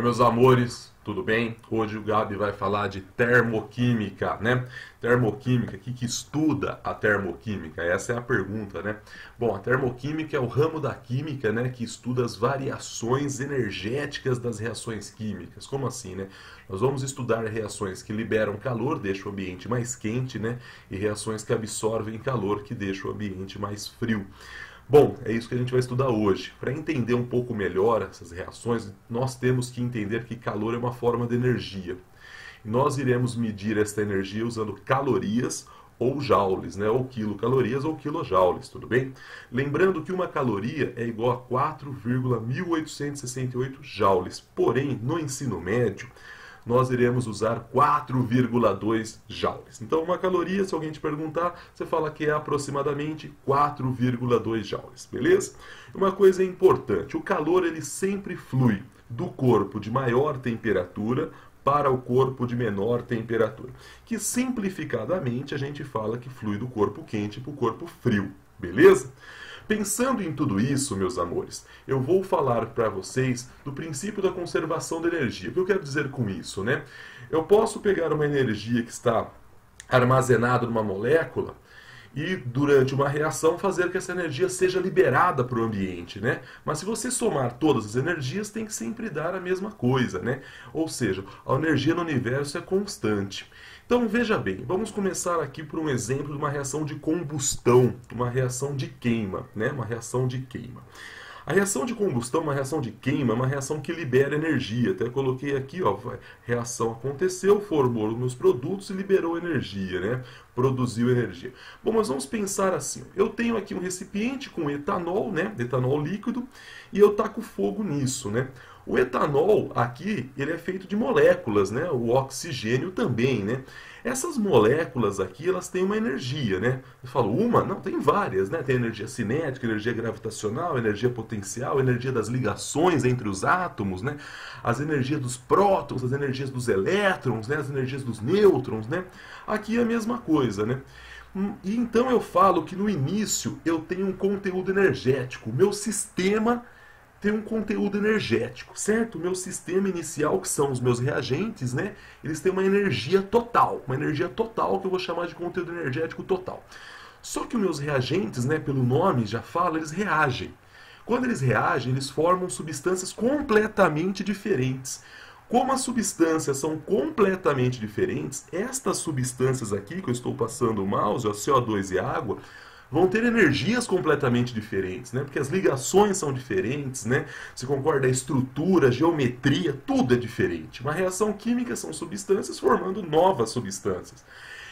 meus amores, tudo bem? Hoje o Gabi vai falar de termoquímica, né? Termoquímica, o que estuda a termoquímica? Essa é a pergunta, né? Bom, a termoquímica é o ramo da química, né, que estuda as variações energéticas das reações químicas. Como assim, né? Nós vamos estudar reações que liberam calor, deixam o ambiente mais quente, né? E reações que absorvem calor, que deixam o ambiente mais frio. Bom, é isso que a gente vai estudar hoje. Para entender um pouco melhor essas reações, nós temos que entender que calor é uma forma de energia. Nós iremos medir esta energia usando calorias ou joules, né? Ou quilocalorias ou quilojoules, tudo bem? Lembrando que uma caloria é igual a 4,1868 joules. Porém, no ensino médio, nós iremos usar 4,2 joules. Então, uma caloria, se alguém te perguntar, você fala que é aproximadamente 4,2 joules, beleza? Uma coisa importante, o calor ele sempre flui do corpo de maior temperatura para o corpo de menor temperatura, que simplificadamente a gente fala que flui do corpo quente para o corpo frio, beleza? Pensando em tudo isso, meus amores, eu vou falar para vocês do princípio da conservação da energia. O que eu quero dizer com isso, né? Eu posso pegar uma energia que está armazenada numa molécula e, durante uma reação, fazer que essa energia seja liberada para o ambiente, né? Mas se você somar todas as energias, tem que sempre dar a mesma coisa, né? Ou seja, a energia no universo é constante. Então veja bem, vamos começar aqui por um exemplo de uma reação de combustão, uma reação de queima, né? Uma reação de queima. A reação de combustão, uma reação de queima, é uma reação que libera energia. Até coloquei aqui, ó, reação aconteceu, formou os meus produtos e liberou energia, né? Produziu energia. Bom, mas vamos pensar assim. Eu tenho aqui um recipiente com etanol, né? Etanol líquido, e eu taco fogo nisso, né? O etanol aqui, ele é feito de moléculas, né? O oxigênio também, né? Essas moléculas aqui, elas têm uma energia, né? Eu falo, uma? Não, tem várias, né? Tem energia cinética, energia gravitacional, energia potencial, energia das ligações entre os átomos, né? As energias dos prótons, as energias dos elétrons, né? As energias dos nêutrons, né? Aqui é a mesma coisa, né? E então eu falo que no início eu tenho um conteúdo energético. O meu sistema tem um conteúdo energético, certo? O meu sistema inicial, que são os meus reagentes, né? Eles têm uma energia total que eu vou chamar de conteúdo energético total. Só que os meus reagentes, né, pelo nome já fala, eles reagem. Quando eles reagem, eles formam substâncias completamente diferentes. Como as substâncias são completamente diferentes, estas substâncias aqui que eu estou passando o mouse, ó, CO2 e água, vão ter energias completamente diferentes, né? Porque as ligações são diferentes, né? Você concorda? A estrutura, a geometria, tudo é diferente. Uma reação química são substâncias formando novas substâncias.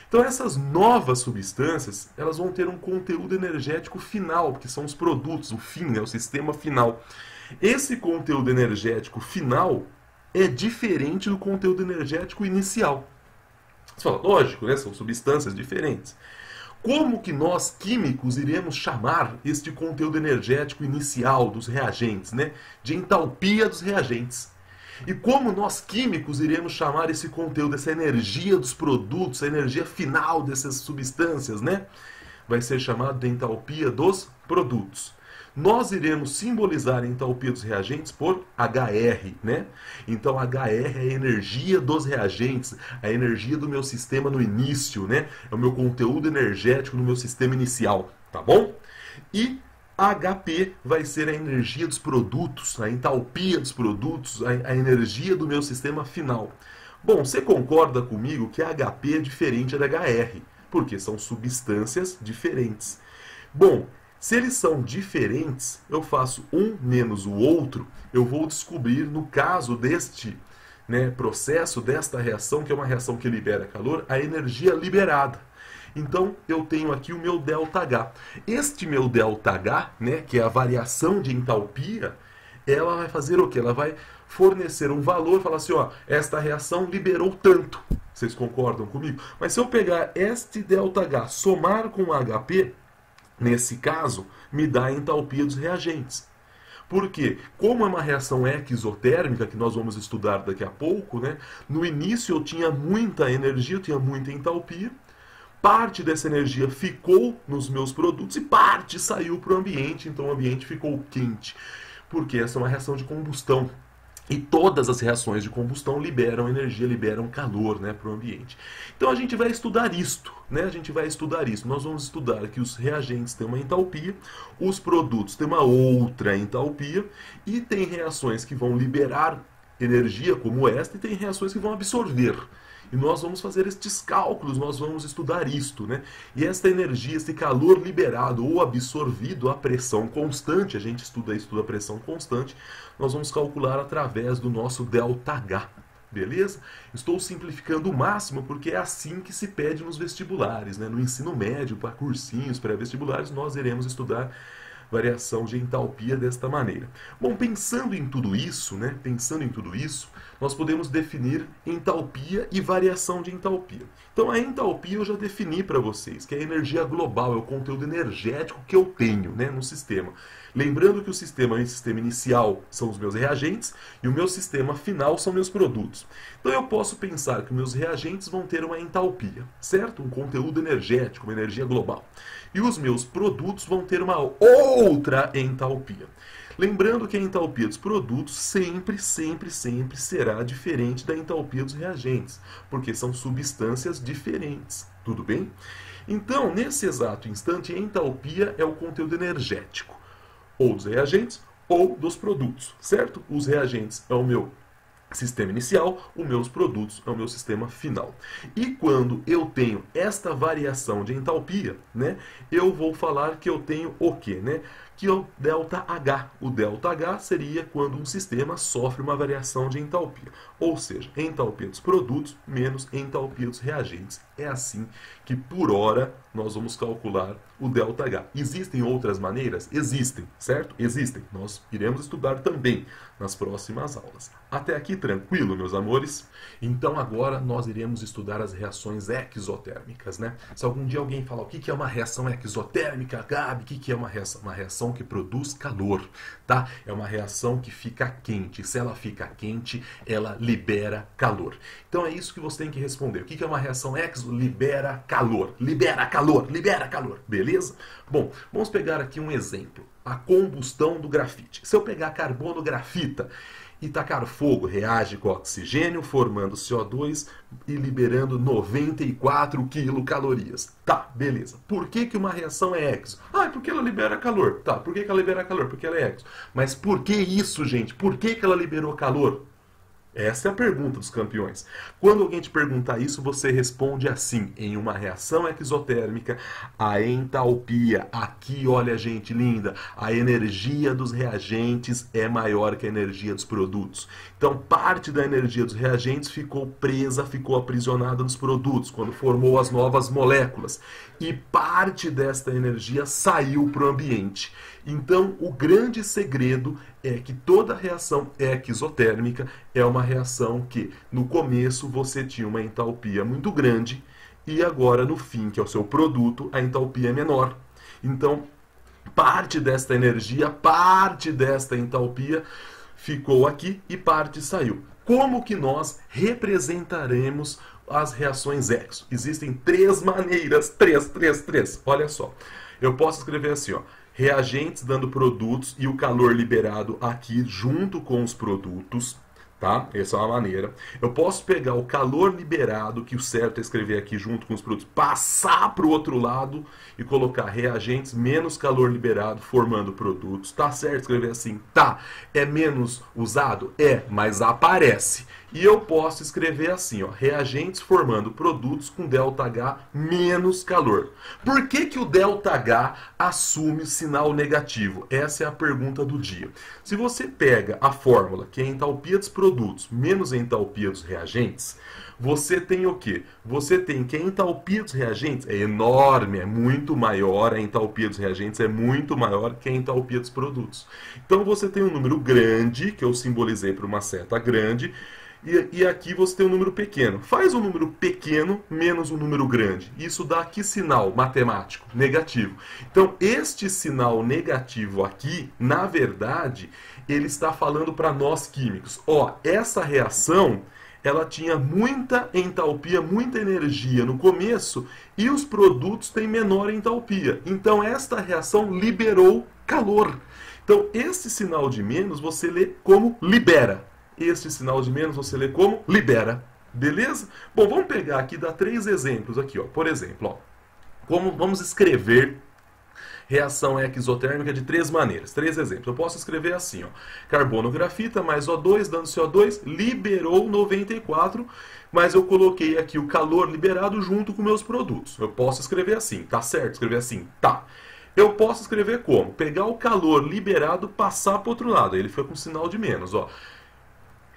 Então essas novas substâncias, elas vão ter um conteúdo energético final, porque são os produtos, o fim, né? O sistema final. Esse conteúdo energético final é diferente do conteúdo energético inicial. Você fala, lógico, né? São substâncias diferentes. Como que nós, químicos, iremos chamar este conteúdo energético inicial dos reagentes, né? De entalpia dos reagentes. E como nós, químicos, iremos chamar esse conteúdo, essa energia dos produtos, a energia final dessas substâncias, né? Vai ser chamado de entalpia dos produtos. Nós iremos simbolizar a entalpia dos reagentes por HR, né? Então, HR é a energia dos reagentes, a energia do meu sistema no início, né? É o meu conteúdo energético no meu sistema inicial, tá bom? E HP vai ser a energia dos produtos, a entalpia dos produtos, a energia do meu sistema final. Bom, você concorda comigo que a HP é diferente da HR, porque são substâncias diferentes. Bom, se eles são diferentes, eu faço um menos o outro, eu vou descobrir, no caso deste, né, processo, desta reação, que é uma reação que libera calor, a energia liberada. Então, eu tenho aqui o meu ΔH. Este meu ΔH, né, que é a variação de entalpia, ela vai fazer o quê? Ela vai fornecer um valor, falar assim, ó, esta reação liberou tanto. Vocês concordam comigo? Mas se eu pegar este ΔH, somar com o HP, nesse caso, me dá a entalpia dos reagentes. Por quê? Como é uma reação exotérmica, que nós vamos estudar daqui a pouco, né? No início eu tinha muita energia, eu tinha muita entalpia. Parte dessa energia ficou nos meus produtos e parte saiu para o ambiente, então o ambiente ficou quente. Porque essa é uma reação de combustão. E todas as reações de combustão liberam energia, liberam calor, né, para o ambiente. Então a gente vai estudar isto, né? A gente vai estudar isso. Nós vamos estudar que os reagentes têm uma entalpia, os produtos têm uma outra entalpia, e tem reações que vão liberar energia como esta, e tem reações que vão absorver. E nós vamos fazer estes cálculos, nós vamos estudar isto, né? E esta energia, esse calor liberado ou absorvido à pressão constante, a gente estuda a pressão constante, nós vamos calcular através do nosso ΔH, beleza? Estou simplificando o máximo porque é assim que se pede nos vestibulares, né? No ensino médio, para cursinhos, pré-vestibulares, nós iremos estudar variação de entalpia desta maneira. Bom, pensando em tudo isso, né? Pensando em tudo isso, nós podemos definir entalpia e variação de entalpia. Então, a entalpia eu já defini para vocês, que é a energia global, é o conteúdo energético que eu tenho, né, no sistema. Lembrando que o sistema inicial são os meus reagentes e o meu sistema final são meus produtos. Então eu posso pensar que meus reagentes vão ter uma entalpia, certo? Um conteúdo energético, uma energia global. E os meus produtos vão ter uma outra entalpia. Lembrando que a entalpia dos produtos sempre será diferente da entalpia dos reagentes, porque são substâncias diferentes, tudo bem? Então, nesse exato instante, a entalpia é o conteúdo energético, ou dos reagentes ou dos produtos, certo? Os reagentes é o meu sistema inicial, os meus produtos é o meu sistema final. E quando eu tenho esta variação de entalpia, né, eu vou falar que eu tenho o quê, né? Que é o ΔH. O ΔH seria quando um sistema sofre uma variação de entalpia. Ou seja, entalpia dos produtos menos entalpia dos reagentes. É assim que, por hora, nós vamos calcular o ΔH. Existem outras maneiras? Existem, certo? Existem. Nós iremos estudar também nas próximas aulas. Até aqui tranquilo, meus amores? Então agora nós iremos estudar as reações exotérmicas, né? Se algum dia alguém falar o que é uma reação exotérmica, Gabi, o que é uma reação? Uma reação que produz calor, tá? É uma reação que fica quente. Se ela fica quente, ela libera calor. Então é isso que você tem que responder. O que é uma reação exo? Libera calor. Libera calor, libera calor. Beleza? Bom, vamos pegar aqui um exemplo. A combustão do grafite. Se eu pegar carbono grafita e tacar fogo, reage com oxigênio, formando CO2 e liberando 94 quilocalorias. Tá, beleza. Por que uma reação é exo? Ah, porque ela libera calor. Tá, por que ela libera calor? Porque ela é exo. Mas por que isso, gente? Por que ela liberou calor? Essa é a pergunta dos campeões. Quando alguém te perguntar isso, você responde assim: em uma reação exotérmica, a entalpia, aqui, olha, gente linda, a energia dos reagentes é maior que a energia dos produtos. Então, parte da energia dos reagentes ficou presa, ficou aprisionada nos produtos, quando formou as novas moléculas. E parte desta energia saiu para o ambiente. Então, o grande segredo é que toda reação exotérmica é uma reação que, no começo, você tinha uma entalpia muito grande e agora, no fim, que é o seu produto, a entalpia é menor. Então, parte desta energia, parte desta entalpia ficou aqui e parte saiu. Como que nós representaremos as reações exo? Existem três maneiras, três. Olha só, eu posso escrever assim, ó. Reagentes dando produtos e o calor liberado aqui junto com os produtos, tá? Essa é uma maneira. Eu posso pegar o calor liberado, que o certo é escrever aqui junto com os produtos, passar para o outro lado e colocar reagentes menos calor liberado formando produtos. Tá certo escrever assim? Tá. É menos usado? É, mas aparece. E eu posso escrever assim, ó, reagentes formando produtos com ΔH menos calor. Por que o ΔH assume sinal negativo? Essa é a pergunta do dia. Se você pega a fórmula, que é a entalpia dos produtos menos a entalpia dos reagentes, você tem o quê? Você tem que a entalpia dos reagentes é enorme, é muito maior, a entalpia dos reagentes é muito maior que a entalpia dos produtos. Então você tem um número grande, que eu simbolizei por uma seta grande, e aqui você tem um número pequeno. Faz um número pequeno menos um número grande. Isso dá que sinal matemático? Negativo. Então, este sinal negativo aqui, na verdade, ele está falando para nós químicos. Ó, essa reação, ela tinha muita entalpia, muita energia no começo, e os produtos têm menor entalpia. Então, esta reação liberou calor. Então, esse sinal de menos você lê como libera. Este sinal de menos você lê como libera. Beleza? Bom, vamos pegar aqui, dar 3 exemplos aqui, ó. Por exemplo, ó, vamos escrever reação exotérmica de 3 maneiras. 3 exemplos. Eu posso escrever assim, ó. Carbono grafita mais O2 dando CO2, liberou 94, mas eu coloquei aqui o calor liberado junto com meus produtos. Eu posso escrever assim, tá certo? Escrever assim, tá. Eu posso escrever como? Pegar o calor liberado, passar para o outro lado. Aí ele foi com sinal de menos, ó.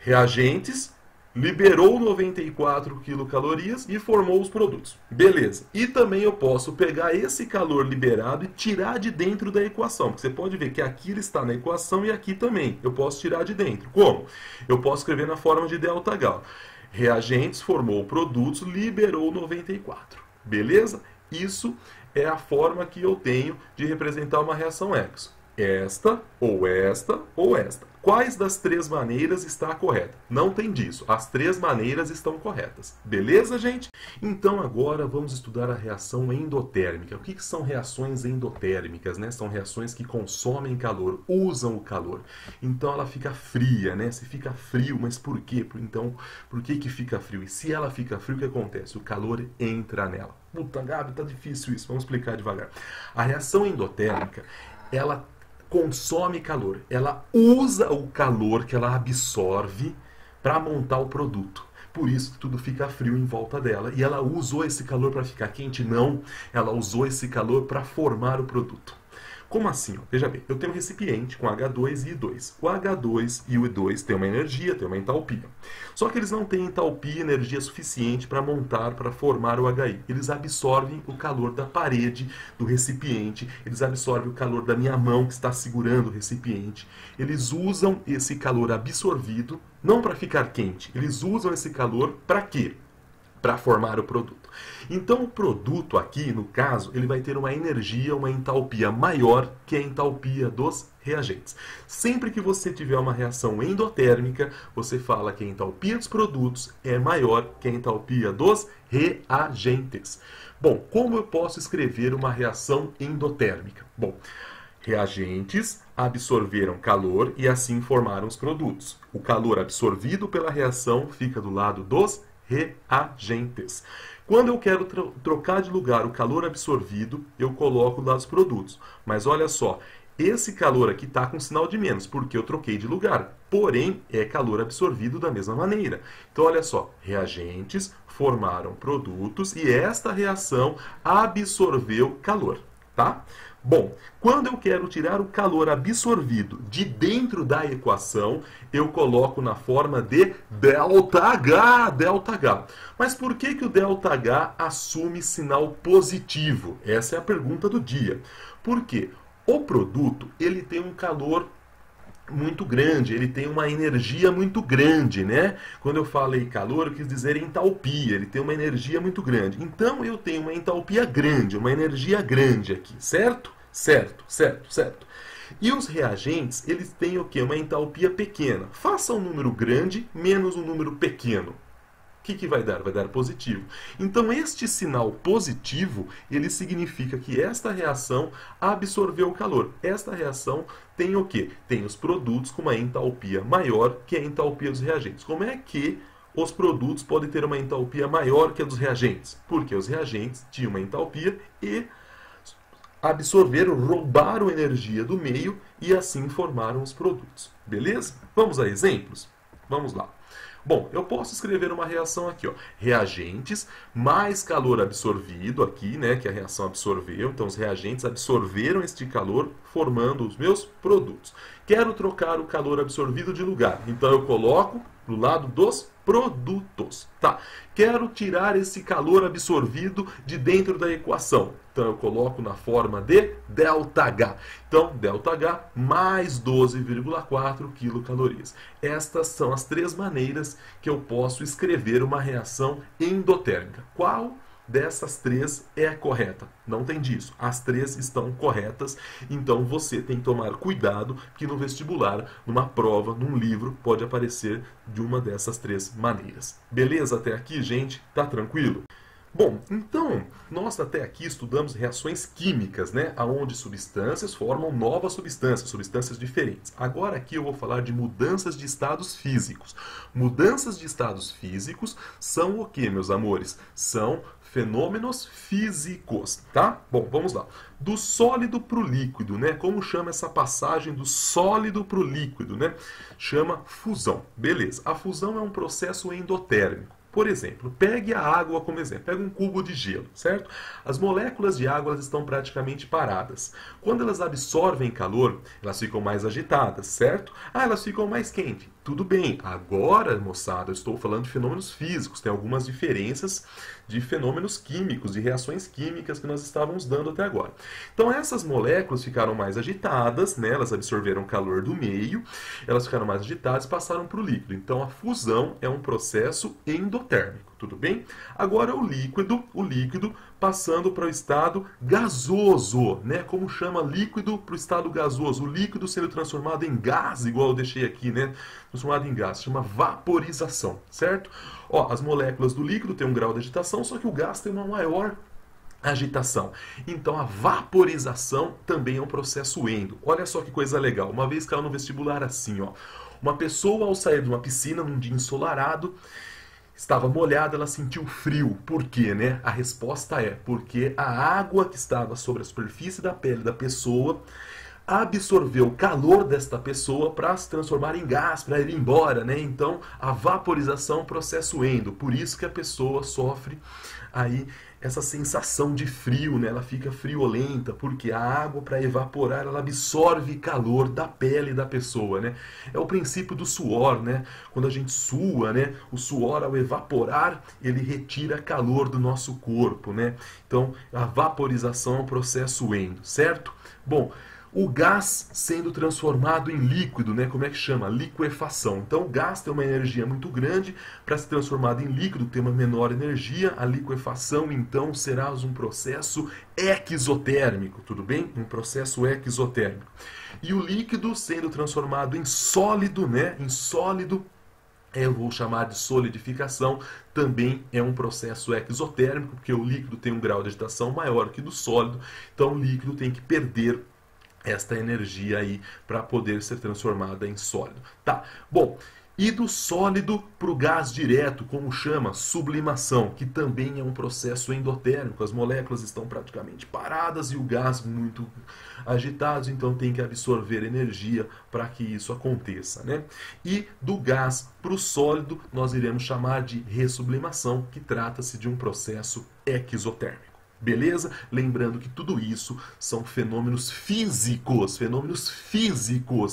Reagentes, liberou 94 quilocalorias e formou os produtos. Beleza. E também eu posso pegar esse calor liberado e tirar de dentro da equação. Porque você pode ver que aqui ele está na equação e aqui também. Eu posso tirar de dentro. Como? Eu posso escrever na forma de ΔH. Reagentes, formou produtos, liberou 94. Beleza? Isso é a forma que eu tenho de representar uma reação exo. Esta, ou esta, ou esta. Quais das 3 maneiras está correta? Não tem disso. As 3 maneiras estão corretas. Beleza, gente? Então agora vamos estudar a reação endotérmica. O que são reações endotérmicas, né? São reações que consomem calor, usam o calor. Então ela fica fria, né? Se fica frio, mas por quê? Então, por que fica frio? E se ela fica frio, o que acontece? O calor entra nela. Puta, Gabi, tá difícil isso. Vamos explicar devagar. A reação endotérmica, ela consome calor, ela usa o calor que ela absorve para montar o produto. Por isso que tudo fica frio em volta dela. E ela usou esse calor para ficar quente? Não, ela usou esse calor para formar o produto. Como assim? Veja bem, eu tenho um recipiente com H2 e I2. O H2 e o I2 têm uma energia, têm uma entalpia. Só que eles não têm entalpia e energia suficiente para montar, para formar o HI. Eles absorvem o calor da parede do recipiente, eles absorvem o calor da minha mão que está segurando o recipiente. Eles usam esse calor absorvido, não para ficar quente, eles usam esse calor para quê? Para formar o produto. Então o produto aqui, no caso, ele vai ter uma energia, uma entalpia maior que a entalpia dos reagentes. Sempre que você tiver uma reação endotérmica, você fala que a entalpia dos produtos é maior que a entalpia dos reagentes. Bom, como eu posso escrever uma reação endotérmica? Bom, reagentes absorveram calor e assim formaram os produtos. O calor absorvido pela reação fica do lado dos reagentes. Quando eu quero trocar de lugar o calor absorvido, eu coloco lá os produtos. Mas olha só, esse calor aqui está com sinal de menos, porque eu troquei de lugar. Porém, é calor absorvido da mesma maneira. Então, olha só, reagentes formaram produtos e esta reação absorveu calor, tá? Bom, quando eu quero tirar o calor absorvido de dentro da equação, eu coloco na forma de ΔH, ΔH. Mas por que o ΔH assume sinal positivo? Essa é a pergunta do dia. Por quê? O produto, ele tem um calor muito grande, ele tem uma energia muito grande, né? Quando eu falei calor, eu quis dizer entalpia, ele tem uma energia muito grande. Então eu tenho uma entalpia grande, uma energia grande aqui, certo? Certo, certo, certo. E os reagentes, eles têm o quê? Uma entalpia pequena. Faça um número grande menos um número pequeno. O que vai dar? Vai dar positivo. Então, este sinal positivo, ele significa que esta reação absorveu o calor. Esta reação tem o quê? Tem os produtos com uma entalpia maior que a entalpia dos reagentes. Como é que os produtos podem ter uma entalpia maior que a dos reagentes? Porque os reagentes tinham uma entalpia e absorveram, roubaram energia do meio e assim formaram os produtos. Beleza? Vamos a exemplos? Vamos lá. Bom, eu posso escrever uma reação aqui, ó. Reagentes mais calor absorvido aqui, né, que a reação absorveu. Então, os reagentes absorveram este calor, formando os meus produtos. Quero trocar o calor absorvido de lugar. Então, eu coloco do lado dos produtos. Tá. Quero tirar esse calor absorvido de dentro da equação. Então, eu coloco na forma de ΔH. Então, ΔH mais 12,4 quilocalorias. Estas são as 3 maneiras que eu posso escrever uma reação endotérmica. Qual dessas 3 é a correta? Não tem disso. As 3 estão corretas. Então, você tem que tomar cuidado que no vestibular, numa prova, num livro, pode aparecer de uma dessas 3 maneiras. Beleza até aqui, gente? Tá tranquilo? Bom, então, nós até aqui estudamos reações químicas, né? Onde substâncias formam novas substâncias, substâncias diferentes. Agora aqui eu vou falar de mudanças de estados físicos. Mudanças de estados físicos são o que, meus amores? São fenômenos físicos, tá? Bom, vamos lá. Do sólido para o líquido, né? Como chama essa passagem do sólido para o líquido, né? Chama fusão. Beleza. A fusão é um processo endotérmico. Por exemplo, pegue a água como exemplo. Pega um cubo de gelo, certo? As moléculas de água elas estão praticamente paradas. Quando elas absorvem calor, elas ficam mais agitadas, certo? Ah, elas ficam mais quentes. Tudo bem. Agora, moçada, eu estou falando de fenômenos físicos. Tem algumas diferenças de fenômenos químicos, de reações químicas que nós estávamos dando até agora. Então, essas moléculas ficaram mais agitadas, né? Elas absorveram calor do meio, elas ficaram mais agitadas e passaram para o líquido. Então, a fusão é um processo endotérmico, tudo bem? Agora, o líquido passando para o estado gasoso, né? Como chama líquido para o estado gasoso? O líquido sendo transformado em gás, igual eu deixei aqui, né? Transformado em gás, chama vaporização, certo? Ó, as moléculas do líquido têm um grau de agitação, só que o gás tem uma maior agitação. Então a vaporização também é um processo endo. Olha só que coisa legal. Uma vez caiu no vestibular assim, ó. Uma pessoa ao sair de uma piscina num dia ensolarado, estava molhada, ela sentiu frio. Por quê, né? A resposta é porque a água que estava sobre a superfície da pele da pessoa absorveu o calor desta pessoa para se transformar em gás, para ir embora, né? Então, a vaporização é um processo endo. Por isso que a pessoa sofre aí essa sensação de frio, né? Ela fica friolenta, porque a água, para evaporar, ela absorve calor da pele da pessoa, né? É o princípio do suor, né? Quando a gente sua, né? O suor, ao evaporar, ele retira calor do nosso corpo, né? Então, a vaporização é um processo endo, certo? Bom, o gás sendo transformado em líquido, né? Como é que chama? Liquefação. Então, o gás tem uma energia muito grande para ser transformado em líquido, tem uma menor energia. A liquefação, então, será um processo exotérmico, tudo bem? Um processo exotérmico. E o líquido sendo transformado em sólido, né? Em sólido, eu vou chamar de solidificação, também é um processo exotérmico, porque o líquido tem um grau de agitação maior que do sólido, então o líquido tem que perder esta energia aí para poder ser transformada em sólido. Tá, bom, e do sólido para o gás direto, como chama? Sublimação, que também é um processo endotérmico. As moléculas estão praticamente paradas e o gás muito agitado, então tem que absorver energia para que isso aconteça, né? E do gás para o sólido, nós iremos chamar de ressublimação, que trata-se de um processo exotérmico. Beleza? Lembrando que tudo isso são fenômenos físicos,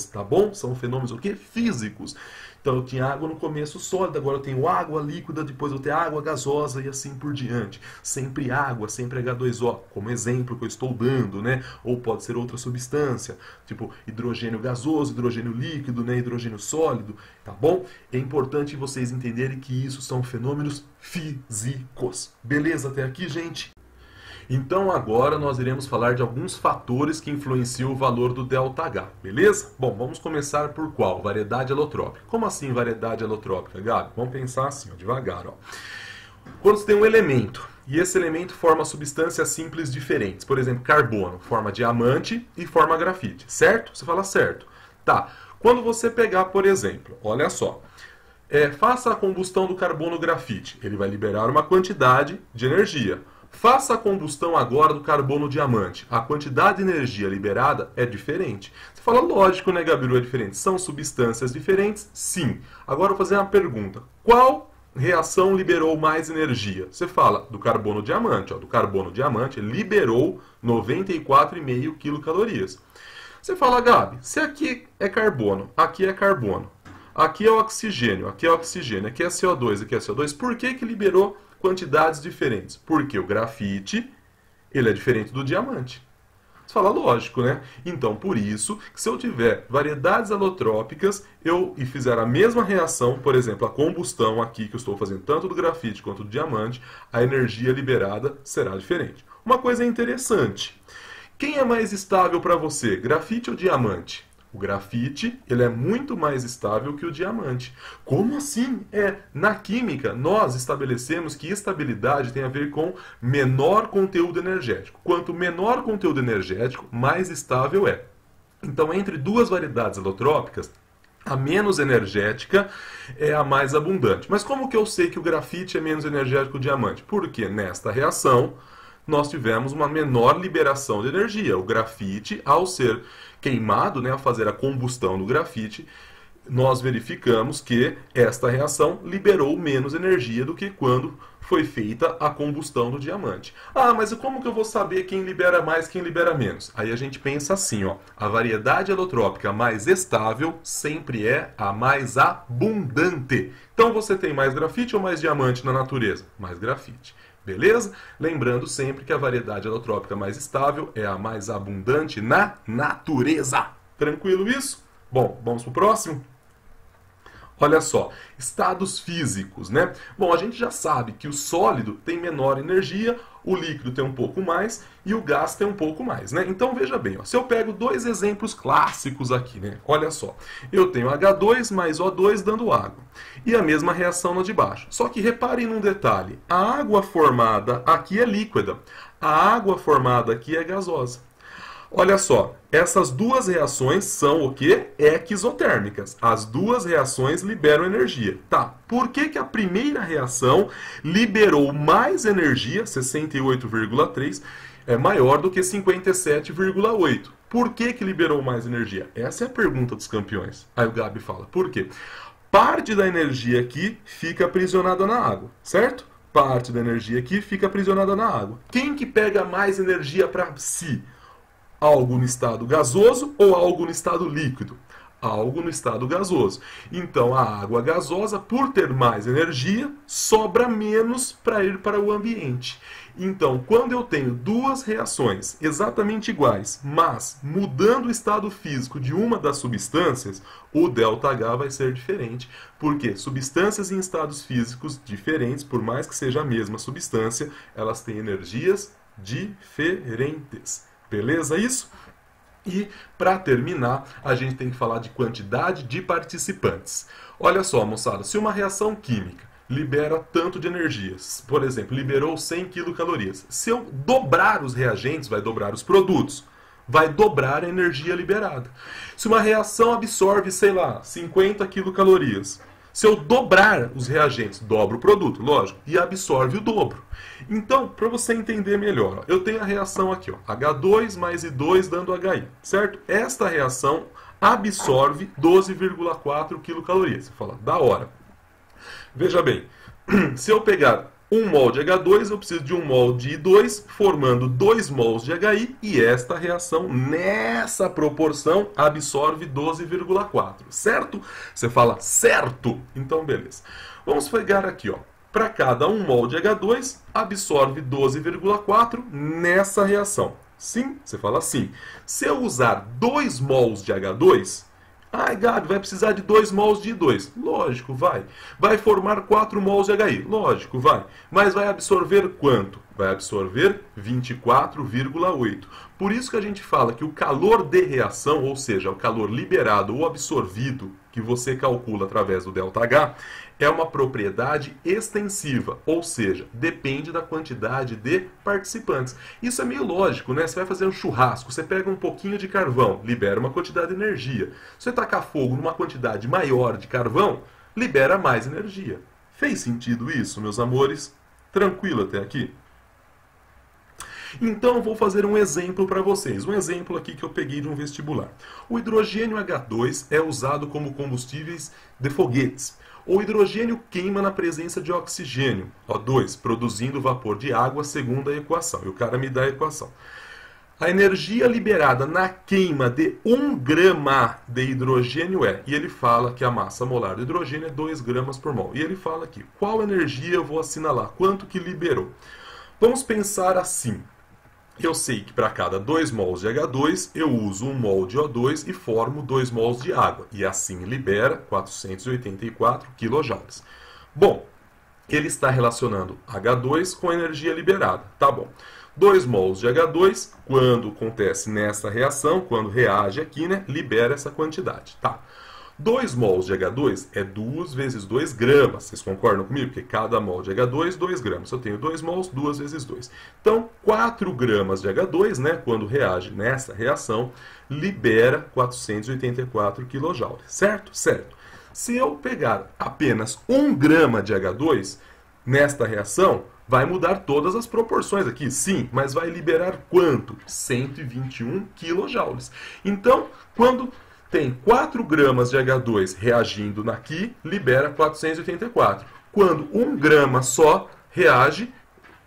tá bom? São fenômenos o quê? Físicos. Então eu tinha água no começo sólida, agora eu tenho água líquida, depois eu tenho água gasosa e assim por diante. Sempre água, sempre H2O, como exemplo que eu estou dando, né? Ou pode ser outra substância, tipo hidrogênio gasoso, hidrogênio líquido, né? Hidrogênio sólido, tá bom? É importante vocês entenderem que isso são fenômenos físicos. Beleza até aqui, gente? Então agora nós iremos falar de alguns fatores que influenciam o valor do ΔH, beleza? Bom, vamos começar por qual? Variedade alotrópica. Como assim variedade alotrópica, Gabi? Vamos pensar assim, ó, devagar. Ó. Quando você tem um elemento, e esse elemento forma substâncias simples diferentes, por exemplo, carbono, forma diamante e forma grafite, certo? Você fala certo. Tá, quando você pegar, por exemplo, olha só, faça a combustão do carbono grafite, ele vai liberar uma quantidade de energia. Faça a combustão agora do carbono diamante. A quantidade de energia liberada é diferente. Você fala, lógico, né, Gabiru, é diferente. São substâncias diferentes? Sim. Agora eu vou fazer uma pergunta. Qual reação liberou mais energia? Você fala do carbono diamante. Ó, do carbono diamante liberou 94,5 quilocalorias. Você fala, Gabi, se aqui é carbono, aqui é carbono, aqui é oxigênio, aqui é oxigênio, aqui é CO2, aqui é CO2, por que liberou quantidades diferentes? Porque o grafite, ele é diferente do diamante. Você fala, lógico, né? Então, por isso, que se eu tiver variedades alotrópicas e fizer a mesma reação, por exemplo, a combustão aqui, que eu estou fazendo tanto do grafite quanto do diamante, a energia liberada será diferente. Uma coisa interessante. Quem é mais estável para você, grafite ou diamante? O grafite, ele é muito mais estável que o diamante. Como assim? Na química, nós estabelecemos que estabilidade tem a ver com menor conteúdo energético. Quanto menor conteúdo energético, mais estável é. Então, entre duas variedades alotrópicas, a menos energética é a mais abundante. Mas como que eu sei que o grafite é menos energético que o diamante? Porque nesta reação nós tivemos uma menor liberação de energia. O grafite, ao ser queimado, ao fazer a combustão do grafite, nós verificamos que esta reação liberou menos energia do que quando foi feita a combustão do diamante. Ah, mas como que eu vou saber quem libera mais, quem libera menos? Aí a gente pensa assim, a variedade alotrópica mais estável sempre é a mais abundante. Então você tem mais grafite ou mais diamante na natureza? Mais grafite. Beleza? Lembrando sempre que a variedade alotrópica mais estável é a mais abundante na natureza. Tranquilo isso? Bom, vamos para o próximo? Olha só, estados físicos, né? Bom, a gente já sabe que o sólido tem menor energia, o líquido tem um pouco mais e o gás tem um pouco mais, né? Então veja bem, se eu pego dois exemplos clássicos aqui, né? Olha só, eu tenho H2 mais O2 dando água e a mesma reação na de baixo. Só que reparem num detalhe, a água formada aqui é líquida, a água formada aqui é gasosa. Olha só, essas duas reações são o quê? Exotérmicas. As duas reações liberam energia. Tá, por que a primeira reação liberou mais energia, 68,3, é maior do que 57,8? Por que liberou mais energia? Essa é a pergunta dos campeões. Aí o Gabi fala, por quê? Parte da energia aqui fica aprisionada na água, certo? Parte da energia aqui fica aprisionada na água. Quem que pega mais energia para si? Algo no estado gasoso ou algo no estado líquido? Algo no estado gasoso. Então, a água gasosa, por ter mais energia, sobra menos para ir para o ambiente. Então, quando eu tenho duas reações exatamente iguais, mas mudando o estado físico de uma das substâncias, o ΔH vai ser diferente. Porque substâncias em estados físicos diferentes, por mais que seja a mesma substância, elas têm energias diferentes. Beleza isso? E, para terminar, a gente tem que falar de quantidade de participantes. Olha só, moçada, se uma reação química libera tanto de energias, por exemplo, liberou 100 quilocalorias, se eu dobrar os reagentes, vai dobrar os produtos, vai dobrar a energia liberada. Se uma reação absorve, sei lá, 50 quilocalorias, se eu dobrar os reagentes, dobro o produto, lógico, e absorve o dobro. Então, para você entender melhor, eu tenho a reação aqui, H2 mais I2 dando HI, certo? Esta reação absorve 12,4 quilocalorias. Você fala, da hora. Veja bem, se eu pegar 1 mol de H2, eu preciso de 1 mol de I2, formando 2 mols de HI, e esta reação, nessa proporção, absorve 12,4, certo? Você fala, certo? Então, beleza. Vamos pegar aqui, para cada 1 mol de H2, absorve 12,4 nessa reação. Sim? Você fala sim. Se eu usar 2 mols de H2, ai, Gabi, vai precisar de 2 mols de I2. Lógico, vai. Vai formar 4 mols de HI. Lógico, vai. Mas vai absorver quanto? Vai absorver 24,8. Por isso que a gente fala que o calor de reação, ou seja, o calor liberado ou absorvido, que você calcula através do ΔH, é uma propriedade extensiva, ou seja, depende da quantidade de participantes. Isso é meio lógico, né? Você vai fazer um churrasco, você pega um pouquinho de carvão, libera uma quantidade de energia. Se você tacar fogo numa quantidade maior de carvão, libera mais energia. Fez sentido isso, meus amores? Tranquilo até aqui? Então, vou fazer um exemplo para vocês. Um exemplo aqui que eu peguei de um vestibular. O hidrogênio H2 é usado como combustíveis de foguetes. O hidrogênio queima na presença de oxigênio, O2, produzindo vapor de água segundo a equação. E o cara me dá a equação. A energia liberada na queima de 1 grama de hidrogênio é, e ele fala que a massa molar do hidrogênio é 2 gramas por mol. E ele fala aqui, qual energia eu vou assinalar? Quanto que liberou? Vamos pensar assim. Eu sei que para cada 2 mols de H2, eu uso 1 mol de O2 e formo 2 mols de água. E assim libera 484 kJ. Bom, que ele está relacionando H2 com energia liberada. Tá bom. 2 mols de H2, quando acontece nessa reação, quando reage aqui, né, libera essa quantidade. Tá. 2 mols de H2 é 2 vezes 2 gramas. Vocês concordam comigo? Porque cada mol de H2, 2 gramas. Eu tenho 2 mols, 2 vezes 2. Então, 4 gramas de H2, né, quando reage nessa reação, libera 484 kJ. Certo? Certo. Se eu pegar apenas 1 grama de H2, nesta reação, vai mudar todas as proporções aqui, sim, mas vai liberar quanto? 121 kJ. Então, quando tem 4 gramas de H2 reagindo aqui, libera 484. Quando 1 grama só reage,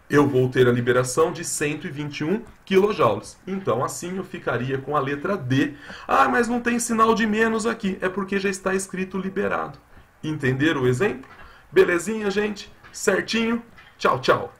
eu vou ter a liberação de 121 kJ. Então, assim eu ficaria com a letra D. Ah, mas não tem sinal de menos aqui. É porque já está escrito liberado. Entenderam o exemplo? Belezinha, gente? Certinho? Tchau, tchau.